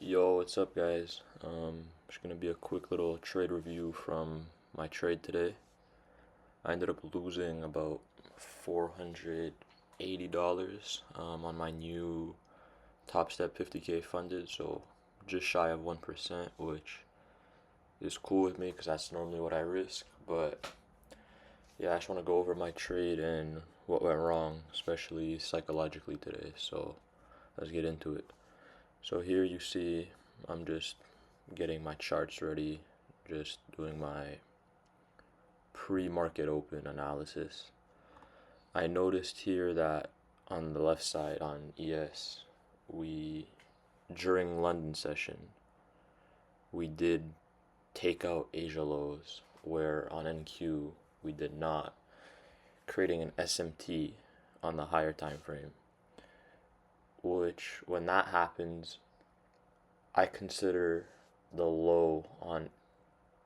Yo, what's up, guys? Just gonna be a quick little trade review from my trade today. I ended up losing about $480 on my new Top Step 50K funded, so just shy of 1%, which is cool with me because that's normally what I risk. But yeah, I just want to go over my trade and what went wrong, especially psychologically today. So let's get into it. So here you see I'm just getting my charts ready, just doing my pre-market open analysis. I noticed here that on the left side on ES, we during London session, we did take out Asia lows, where on NQ we did not, creating an SMT on the higher time frame. Which, when that happens, I consider the low on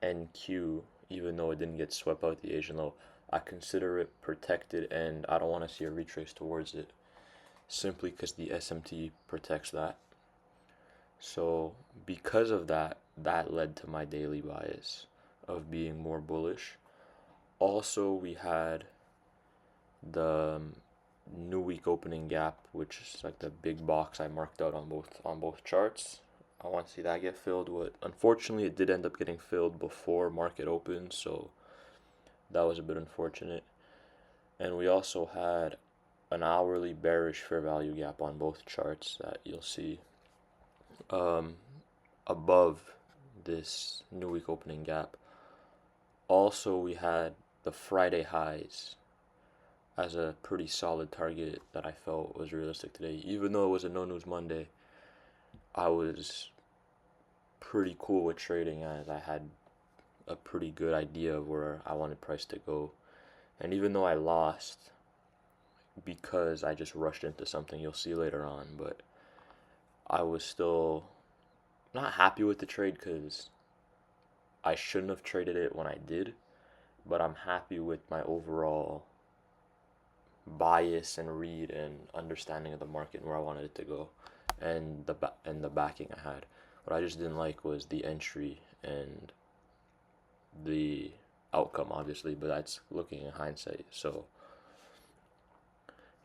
NQ, even though it didn't get swept out the Asian low, I consider it protected and I don't want to see a retrace towards it simply because the SMT protects that. So, because of that, that led to my daily bias of being more bullish. Also, we had the new week opening gap, which is like the big box I marked out on both charts. I want to see that get filled. What unfortunately it did end up getting filled before market open, so that was a bit unfortunate. And we also had an hourly bearish fair value gap on both charts that you'll see um, above this new week opening gap. Also, we had the Friday highs as a pretty solid target that I felt was realistic today. Even though it was a no news Monday, I was pretty cool with trading as I had a pretty good idea of where I wanted price to go. And even though I lost because I just rushed into something you'll see later on, but I was still not happy with the trade because I shouldn't have traded it when I did, but I'm happy with my overall bias and read and understanding of the market and where I wanted it to go, and the backing I had. What I just didn't like was the entry and the outcome, obviously, but that's looking in hindsight. So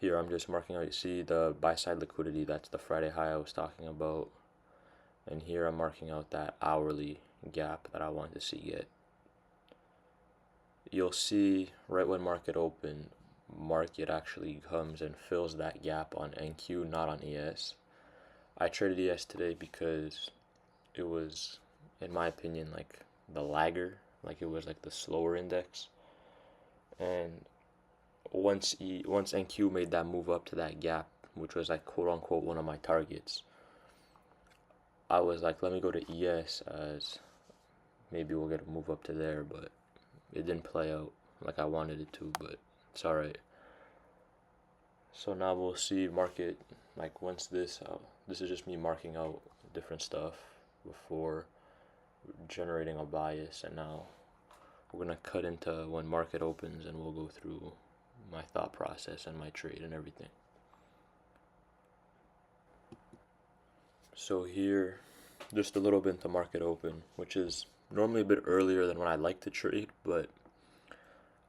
here I'm just marking out. You see the buy side liquidity. That's the Friday high I was talking about, and here I'm marking out that hourly gap that I wanted to see get. You'll see right when market open, market actually comes and fills that gap on NQ, not on ES. I traded ES today because it was, in my opinion, like the lagger, like it was like the slower index. And once NQ made that move up to that gap, which was like quote unquote one of my targets, I was like, let me go to ES as maybe we'll get a move up to there, but it didn't play out like I wanted it to, but it's alright. So now we'll see market, like once this is just me marking out different stuff before generating a bias, and now we're gonna cut into when market opens and we'll go through my thought process and my trade and everything. So here, just a little bit into market open, which is normally a bit earlier than when I like to trade, but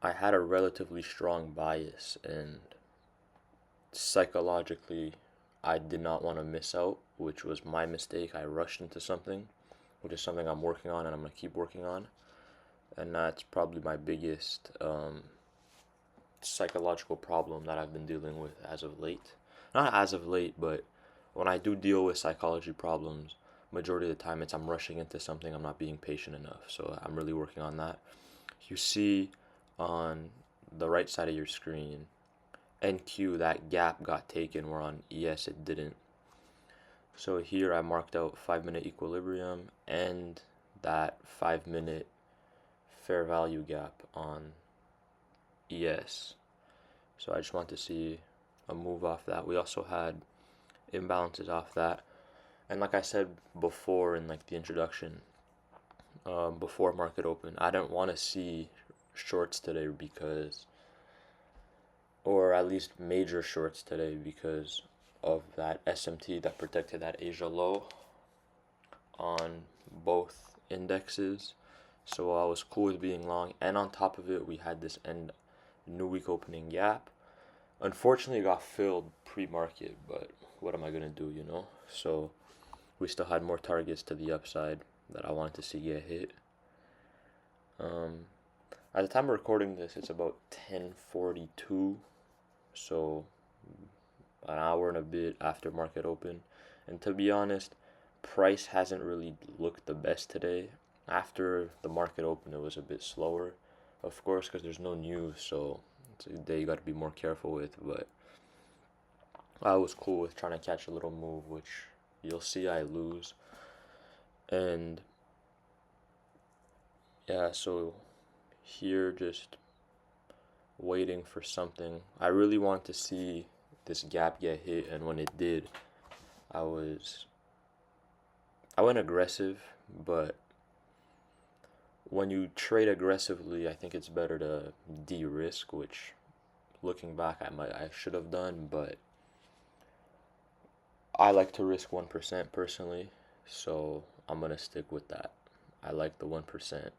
I had a relatively strong bias and psychologically I did not want to miss out, which was my mistake. I rushed into something, which is something I'm working on and I'm going to keep working on. And that's probably my biggest psychological problem that I've been dealing with as of late. Not as of late, but when I do deal with psychology problems, majority of the time I'm rushing into something, I'm not being patient enough. So I'm really working on that. You see on the right side of your screen, NQ, that gap got taken, where on ES it didn't. So here I marked out 5-minute equilibrium and that 5-minute fair value gap on ES. So I just want to see a move off that. We also had imbalances off that. And like I said before in like the introduction, before market open, I don't want to see shorts today because, or at least major shorts today because of that SMT that protected that Asia low. on both indexes, so I was cool with being long. And on top of it, we had this end new week opening gap. Unfortunately, it got filled pre-market, but what am I gonna do, you know? So we still had more targets to the upside that I wanted to see get hit. Um, at the time of recording this, it's about 10:42, so an hour and a bit after market open. And to be honest, price hasn't really looked the best today. After the market open, it was a bit slower, of course, because there's no news, so it's a day you got to be more careful with. But I was cool with trying to catch a little move, which you'll see I lose. And yeah, so here just waiting for something. I really want to see this gap get hit, and when it did, I was I went aggressive, but when you trade aggressively, I think it's better to de-risk, which looking back I should have done, but I like to risk 1% personally, so I'm gonna stick with that. I like the 1%.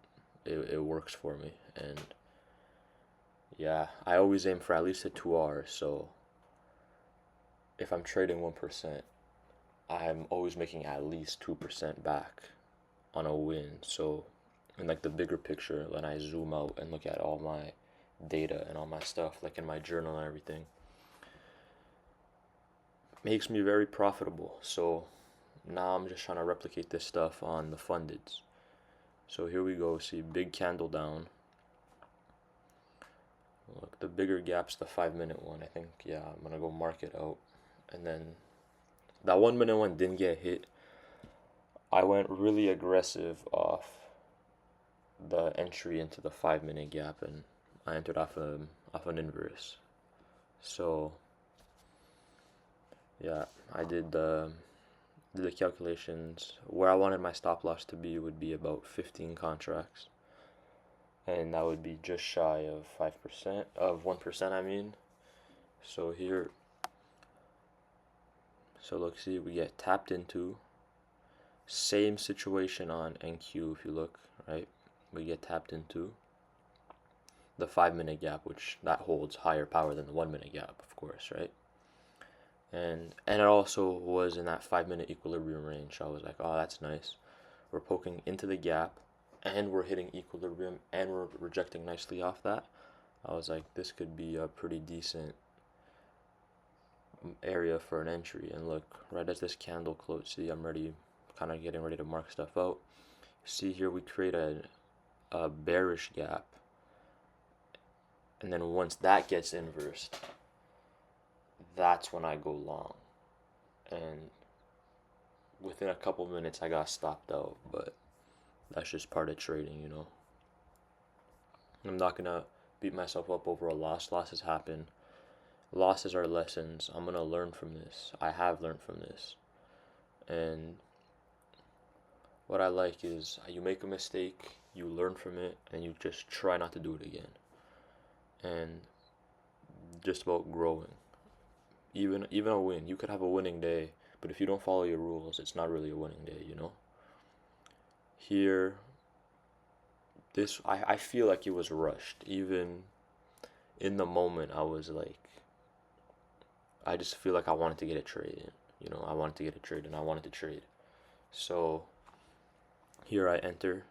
It works for me, and yeah, I always aim for at least a 2R, so if I'm trading 1%, I'm always making at least 2% back on a win. So in like the bigger picture, when I zoom out and look at all my data and all my stuff, like in my journal and everything, makes me very profitable. So now I'm just trying to replicate this stuff on the fundeds. So here we go. See, big candle down. Look, the bigger gap's the 5 minute one. I think, yeah, I'm gonna go mark it out. And then that 1 minute one didn't get hit. I went really aggressive off the entry into the 5 minute gap, and I entered off an inverse. So yeah, I did the calculations. Where I wanted my stop loss to be would be about 15 contracts, and that would be just shy of 5% of 1%. I mean, so here, so look, see, we get tapped into. Same situation on NQ. If you look, right, we get tapped into the 5 minute gap, which that holds higher power than the 1 minute gap, of course, right? And it also was in that 5 minute equilibrium range. So I was like, oh, that's nice. We're poking into the gap, and we're hitting equilibrium, and we're rejecting nicely off that. I was like, this could be a pretty decent area for an entry. And look, right as this candle closed, see, I'm ready, kind of getting ready to mark stuff out. See here, we create a bearish gap, and then once that gets inversed, that's when I go long. And within a couple minutes, I got stopped out, but that's just part of trading, you know. I'm not gonna beat myself up over a loss. Losses happen. Losses are lessons. I'm gonna learn from this. I have learned from this. And what I like is you make a mistake, you learn from it, and you just try not to do it again. And just about growing. Even a win. You could have a winning day, but if you don't follow your rules, it's not really a winning day, you know? Here, I feel like it was rushed. Even in the moment, I was like, I just feel like I wanted to get a trade in. You know, I wanted to get a trade, and I wanted to trade. So here I enter.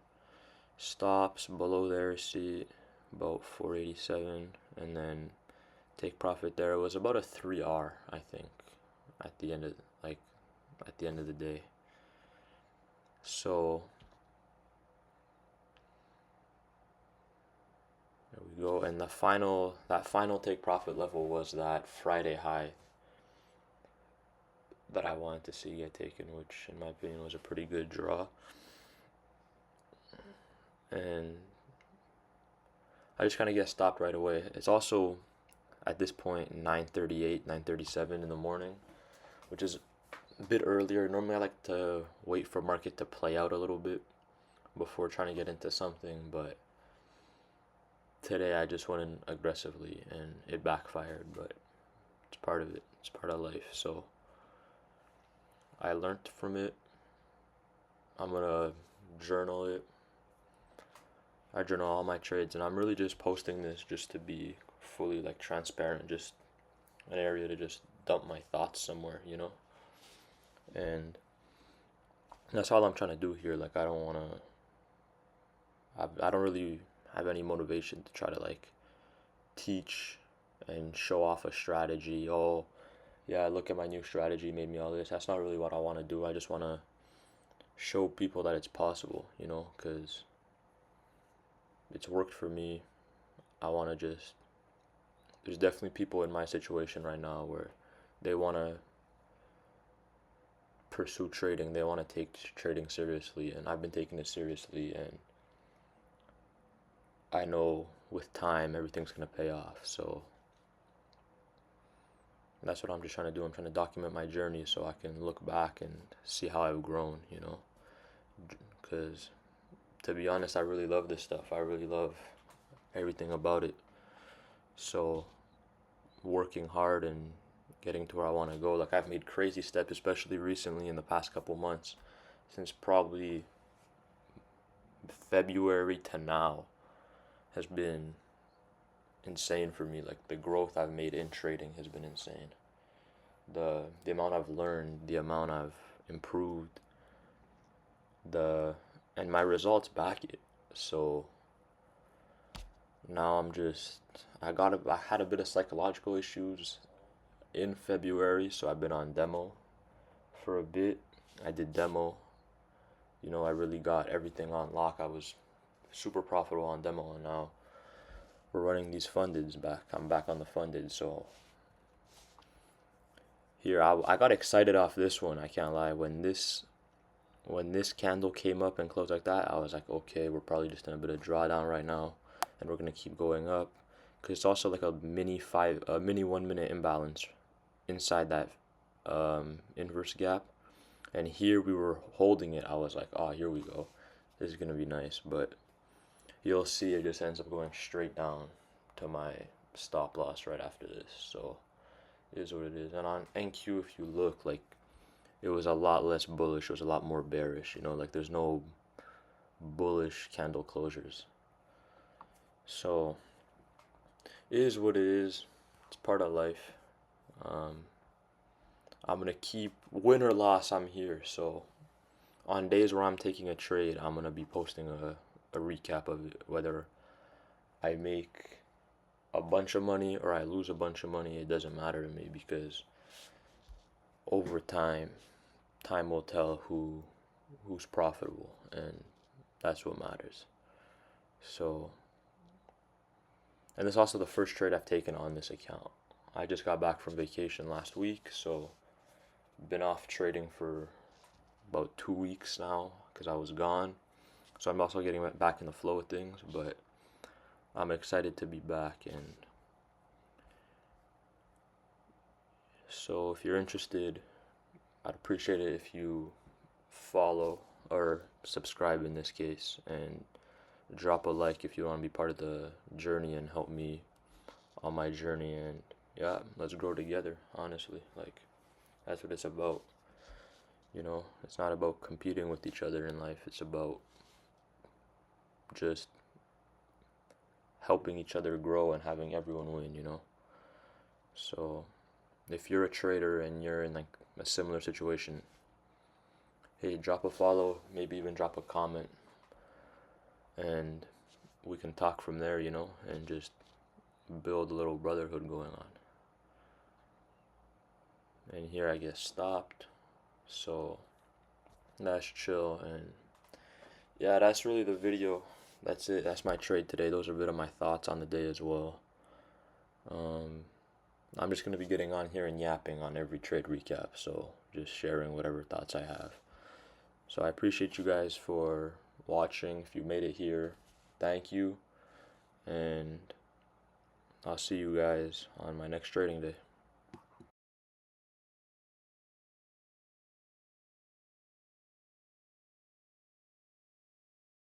Stops below there, see about 487, and then take profit there. It was about a 3R, I think, at the end of at the end of the day. So there we go. And that final take profit level was that Friday high that I wanted to see get taken, which in my opinion was a pretty good draw. And I just kind of get stopped right away. It's also at this point 9:38, 9:37 in the morning, which is a bit earlier. Normally I like to wait for market to play out a little bit before trying to get into something, but today I just went in aggressively and it backfired, but it's part of it. It's part of life. So I learned from it. I'm gonna journal it. I journal all my trades, and I'm really just posting this just to be fully like transparent, just an area to just dump my thoughts somewhere, you know? And that's all I'm trying to do here. Like, I don't really have any motivation to try to like teach and show off a strategy. Oh, yeah, look at my new strategy, made me all this. That's not really what I want to do. I just want to show people that it's possible, you know, because it's worked for me. I want to just, there's definitely people in my situation right now where they want to pursue trading, they want to take trading seriously, and I've been taking it seriously, and I know with time everything's going to pay off. So that's what I'm just trying to do. I'm trying to document my journey so I can look back and see how I've grown, you know, because to be honest, I really love this stuff. I really love everything about it. So working hard and getting to where I want to go, like I've made crazy steps, especially recently in the past couple months, since probably February to now, has been insane for me. Like the growth I've made in trading has been insane. The amount I've learned, the amount I've improved, the and my results back it. So now I had a bit of psychological issues in February, so I've been on demo for a bit. I did demo, you know, I really got everything on lock. I was super profitable on demo, and now we're running these fundeds back. I'm back on the funded, so here I got excited off this one. I can't lie. When this candle came up and closed like that, I was like, okay, we're probably just in a bit of drawdown right now, and we're gonna keep going up, because it's also like a mini 1 minute imbalance inside that inverse gap, and here we were holding it. I was like, oh, here we go, this is gonna be nice, but you'll see it just ends up going straight down to my stop loss right after this. So it is what it is. And on NQ, if you look, like it was a lot less bullish, it was a lot more bearish, you know, like there's no bullish candle closures. So it is what it is. It's part of life. I'm gonna keep, win or loss, I'm here. So on days where I'm taking a trade, I'm gonna be posting a recap of it, whether I make a bunch of money or I lose a bunch of money. It doesn't matter to me, because over time will tell who's profitable, and that's what matters. So, and this is also the first trade I've taken on this account. I just got back from vacation last week, so been off trading for about 2 weeks now because I was gone. So I'm also getting back in the flow of things, but I'm excited to be back. And so if you're interested, I'd appreciate it if you follow or subscribe in this case, and drop a like if you want to be part of the journey and help me on my journey. And yeah, let's grow together, honestly. Like, that's what it's about. You know, it's not about competing with each other in life. It's about just helping each other grow and having everyone win, you know? So if you're a trader and you're in like a similar situation, hey, drop a follow, maybe even drop a comment, and we can talk from there, you know, and just build a little brotherhood going on. And here I get stopped, so that's chill. And yeah, that's really the video. That's it. That's my trade today. Those are a bit of my thoughts on the day as well. I'm just going to be getting on here and yapping on every trade recap, so just sharing whatever thoughts I have. So I appreciate you guys for watching. If you made it here, thank you, and I'll see you guys on my next trading day.